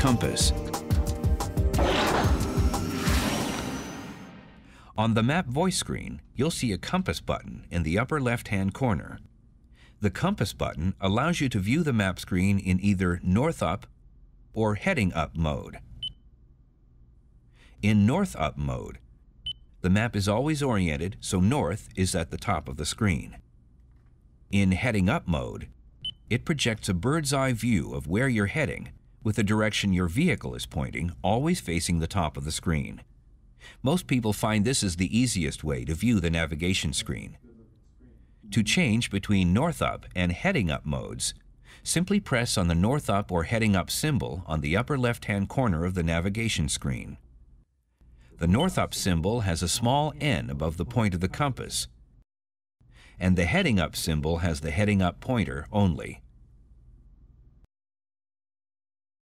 compass. On the map voice screen, you'll see a compass button in the upper left-hand corner. The compass button allows you to view the map screen in either north-up or heading-up mode. In north-up mode, the map is always oriented so north is at the top of the screen. In heading-up mode, it projects a bird's-eye view of where you're heading with the direction your vehicle is pointing, always facing the top of the screen. Most people find this is the easiest way to view the navigation screen. To change between north-up and heading-up modes, simply press on the north-up or heading-up symbol on the upper left-hand corner of the navigation screen. The north-up symbol has a small N above the point of the compass, and the heading-up symbol has the heading-up pointer only.